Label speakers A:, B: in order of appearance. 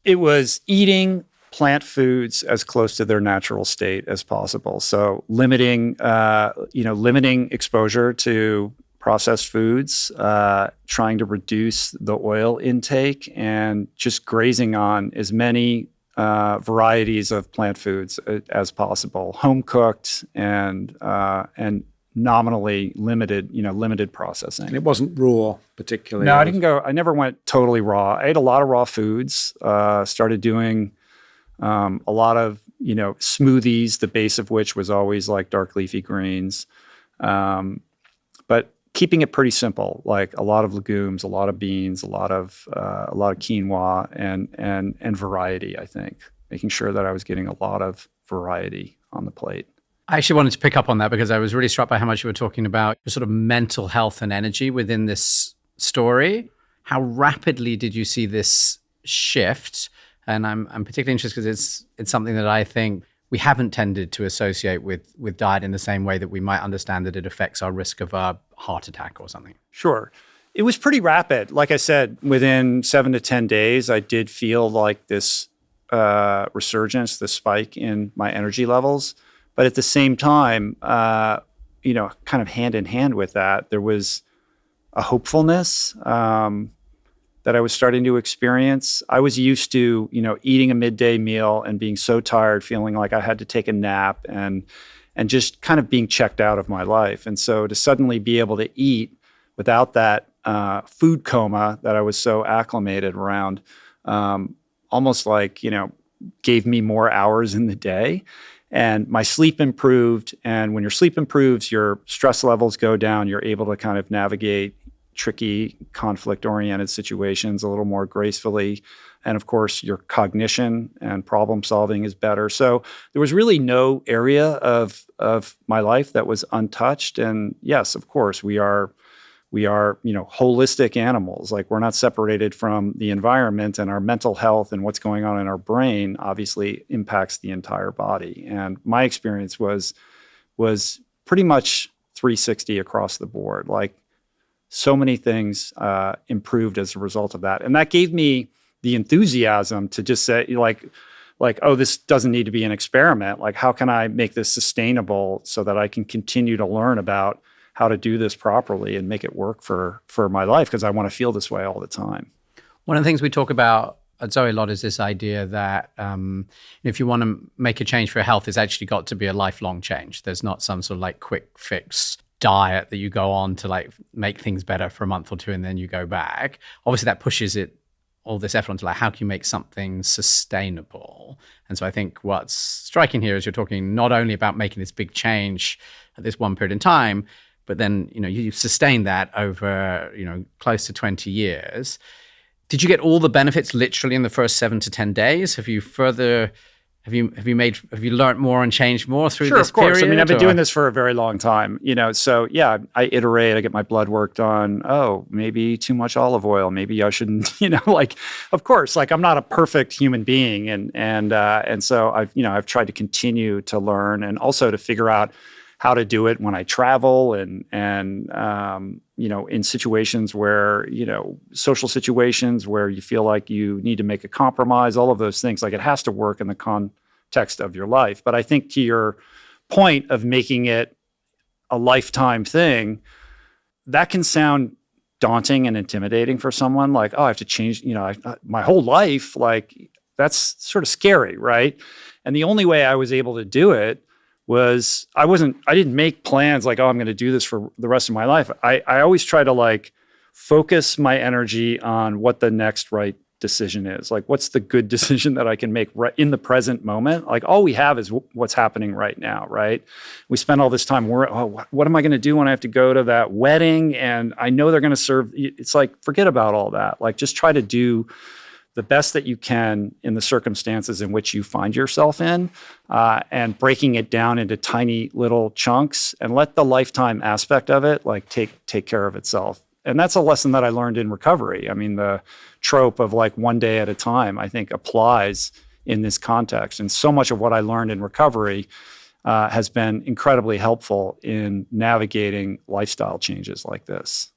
A: It was eating plant foods as close to their natural state as possible. So limiting exposure to processed foods, trying to reduce the oil intake, and just grazing on as many varieties of plant foods as possible, home cooked and nominally limited processing.
B: And it wasn't raw particularly?
A: No, I never went totally raw. I ate a lot of raw foods, started doing a lot of, smoothies, the base of which was always like dark leafy greens. But keeping it pretty simple, like a lot of legumes, a lot of beans, a lot of quinoa and variety, I think, making sure that I was getting a lot of variety on the plate.
C: I actually wanted to pick up on that because I was really struck by how much you were talking about your sort of mental health and energy within this story. How rapidly did you see this shift? And I'm particularly interested because it's something that I think we haven't tended to associate with diet in the same way that we might understand that it affects our risk of a heart attack or something.
A: Sure. It was pretty rapid. Like I said, within 7 to 10 days, I did feel like this resurgence, this spike in my energy levels. But at the same time, kind of hand in hand with that, there was a hopefulness that I was starting to experience. I was used to, eating a midday meal and being so tired, feeling like I had to take a nap and just kind of being checked out of my life. And so to suddenly be able to eat without that food coma that I was so acclimated around, almost like, gave me more hours in the day. And my sleep improved. And when your sleep improves, your stress levels go down. You're able to kind of navigate tricky, conflict-oriented situations a little more gracefully. And of course, your cognition and problem solving is better. So there was really no area of my life that was untouched. And yes, of course, we are holistic animals. Like, we're not separated from the environment, and our mental health and what's going on in our brain obviously impacts the entire body. And my experience was pretty much 360 across the board. Like, so many things improved as a result of that. And that gave me the enthusiasm to just say, like, oh, this doesn't need to be an experiment. Like, how can I make this sustainable so that I can continue to learn about how to do this properly and make it work for my life, because I want to feel this way all the time.
C: One of the things we talk about at ZOE a lot is this idea that if you want to make a change for your health, it's actually got to be a lifelong change. There's not some sort of like quick fix diet that you go on to like make things better for a month or two and then you go back. Obviously that pushes all this effort onto like, how can you make something sustainable? And so I think what's striking here is you're talking not only about making this big change at this one period in time, but then, you sustain that over, close to 20 years. Did you get all the benefits literally in the first 7 to 10 days? Have you learned more and changed more through this period? Sure, of course.
A: I mean, I've been doing this for a very long time, so yeah, I iterate, I get my blood work done. Oh, maybe too much olive oil. Maybe I shouldn't, of course, like, I'm not a perfect human being. And so I've tried to continue to learn and also to figure out how to do it when I travel and in situations where, social situations where you feel like you need to make a compromise, all of those things. Like, it has to work in the context of your life. But I think to your point of making it a lifetime thing, that can sound daunting and intimidating for someone. Like, oh, I have to change, my whole life. Like, that's sort of scary, right? And the only way I was able to do it was I didn't make plans like, oh, I'm going to do this for the rest of my life. I always try to like focus my energy on what the next right decision is. Like, what's the good decision that I can make in the present moment? Like, all we have is what's happening right now, right? We spend all this time worrying, what am I going to do when I have to go to that wedding? And I know they're going to serve. It's like, forget about all that. Like, just try to do the best that you can in the circumstances in which you find yourself in, and breaking it down into tiny little chunks, and let the lifetime aspect of it like take care of itself. And that's a lesson that I learned in recovery. I mean, the trope of like one day at a time, I think applies in this context. And so much of what I learned in recovery has been incredibly helpful in navigating lifestyle changes like this.